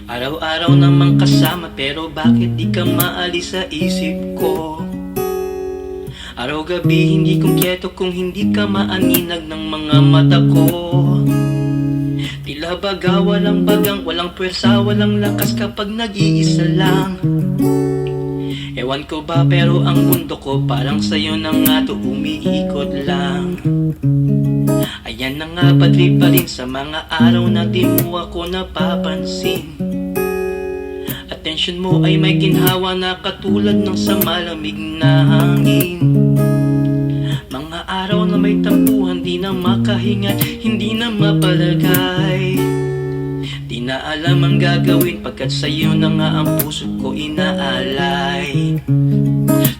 Araw-araw namang kasama, pero bakit di ka maalis sa isip ko? Araw-gabi hindi kumpleto kung hindi ka maaninag ng mga mata ko. Tila baga walang bagang, walang pwersa, walang lakas kapag nag-iisa lang. Ewan ko ba pero ang mundo ko parang sa'yo na nga to umiikot lang. Ayan na nga, padri pa rin sa mga araw na di mo ako napapansin. Atensyon mo ay may ginhawa na katulad ng sa malamig na hangin. Mga araw na may tampuhan, di na makahinga, hindi na mapalagay. Di na alam ang gagawin pagkat sa'yo na nga ang puso ko inaalay.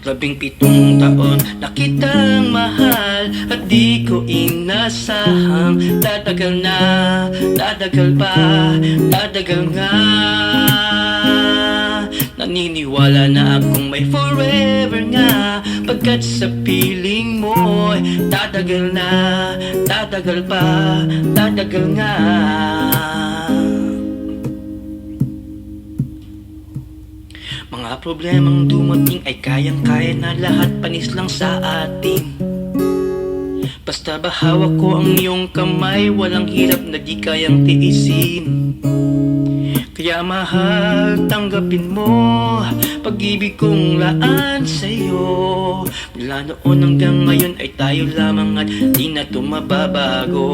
17 taon na kitang mahal at di ko inasahang tatagal na, tatagal pa, tatagal nga. Naniniwala na akong may forever nga, pagkat sa piling mo tatagal na, tatagal pa, tatagal nga. Mga problemang dumating ay kayang-kaya na lahat, panis lang sa atin. Basta ba hawak ko ang iyong kamay, walang hirap na di kayang tiisin. Kaya mahal, tanggapin mo pag-ibig kong laan sa'yo. Mula noon hanggang ngayon ay tayo lamang at di na ito mababago.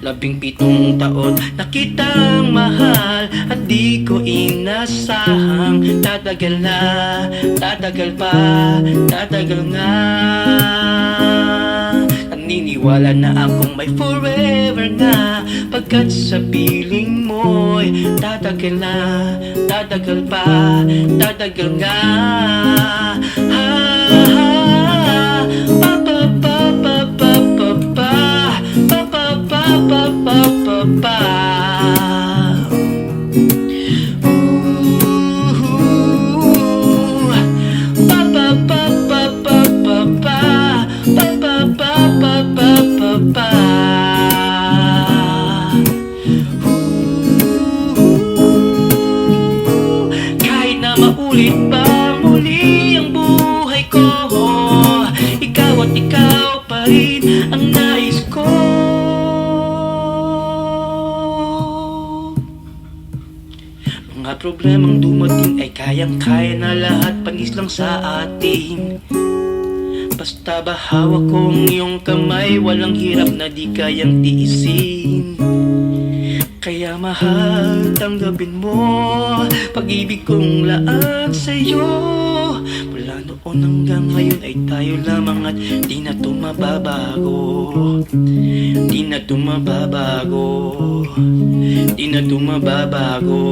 17 taon na kitang mahal at di ko inasahang tatagal na, tatagal pa, tatagal nga. Naniniwala na akong may forever nga, pagkat sa piling mo'y tatagal na, tatagal pa, tatagal nga. Kahit na maulit pa muli ang buhay ko, ikaw at ikaw pa rin ang nais ko. Mga problemang dumating ay kayang-kaya na lahat, panis lang sa atin. Basta ba hawak ko ang iyong kamay, walang hirap na di kayang tiisin. Kaya mahal, tanggapin mo pag-ibig kong laan sa'yo. Mula noon hanggang ngayon ay tayo lamang at di na ito mababago. Di na ito mababago. Di na ito mababago.